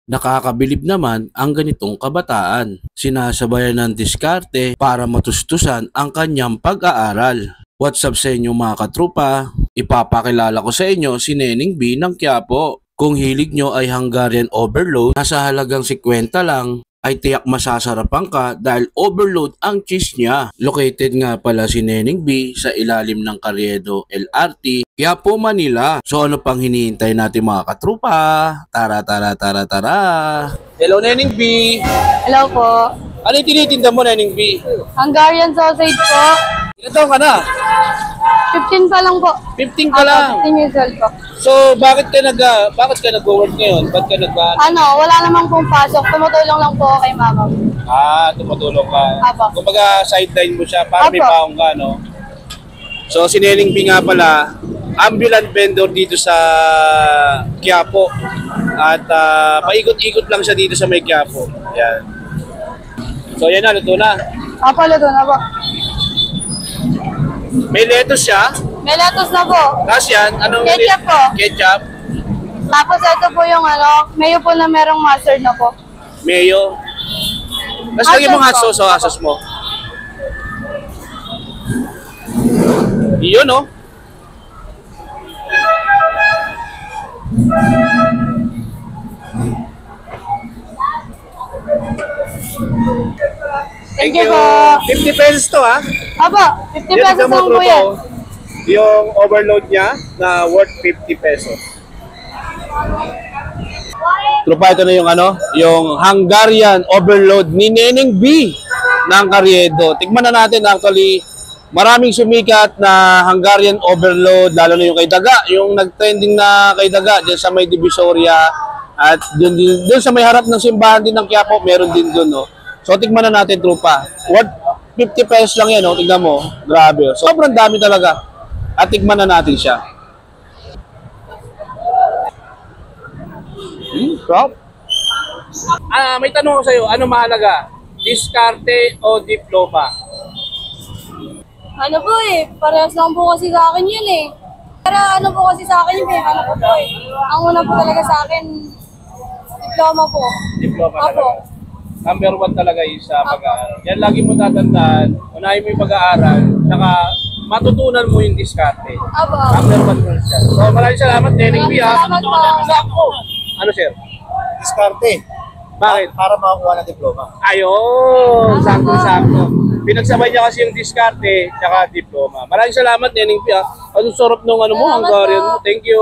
Nakakabilib naman ang ganitong kabataan. Sinasabayan ng diskarte para matustusan ang kanyang pag-aaral. What's up sa inyo mga katrupa? Ipapakilala ko sa inyo si Neneng B ng Quiapo. Kung hilig nyo ay Hungarian overload, nasa halagang 50 lang, ay tiyak masasarapan ka dahil overload ang cheese niya. Located nga pala si Neneng B sa ilalim ng Carriedo LRT, Quiapo, Manila. So ano pang hinihintay natin mga katrupa? Tara, tara, tara, tara! Hello Neneng B! Hello po. Ano yung tinitinda mo Neneng B? Hungarian sausage po. Ilan taon ka na? 15 pa lang po. 15 ka lang. 15 years old po. So bakit ka nag-work ngayon? Ba't ka Wala namang pong pasok. Tumutulong lang po ako kay mama. tumutulong ka? Apo. Kumbaga sideline mo siya para may Apo. paong ka, no? So si Neneng B nga pala, ambulant vendor dito sa Quiapo. At paikot-ikot lang siya dito sa may Quiapo. Yan. So yan na, luto na. Apo, luto na po. May lettuce siya. May lettuce na po. Tapos yan, anong Ketchup po. Ketchup. Tapos ito po yung mayo po na merong mustard na po. Mayo. Tapos Hot lagyan mo hot sauce sauce o hot sauce mo. Iyon, no? Thank you po. 50 pesos to, ha? Apo, 50 pesos Tignan mo, lang po tropa, yan. oh. Yung overload niya na worth 50 pesos. Tropa, ito na yung yung Hungarian overload ni Neneng B ng Carriedo. Tikman na natin actually. Maraming sumikat na Hungarian overload, lalo na yung kay Daga, yung nag-trending na kay Daga dyan sa may Divisoria at dun sa may harap ng simbahan din ng Quiapo, meron din dun, no. So tikman na natin, tropa. Worth 50 pesos lang yan, no. Tignan mo, grabe. Sobrang dami talaga. At tikman na natin siya. Stop. May tanong ko sa'yo, ano mahalaga? Diskarte o diploma? Ano po parehas lang po kasi sa akin yun Pero ano po kasi sa akin yun ano po Ang una po talaga sa akin, diploma po. Diploma Apo. talaga. Number 1 talaga yung sa pag-aaral. Yan lagi mo tatandaan, unahin mo yung pag-aaral, saka matutunan mo yung diskarte. Apo. Number 1 mo siya. So maraming salamat, Neneng B, ha? Salamat po. Ano, sir? Diskarte. Bakit? Para makakuha ng diploma. Ayun, sakto-sakto. Pinagsabay niya kasi yung diskarte, saka diploma. Maraming salamat, Neneng B, ha? Anong sarap nung mo, Salamat Hungarian po. mo. Thank you.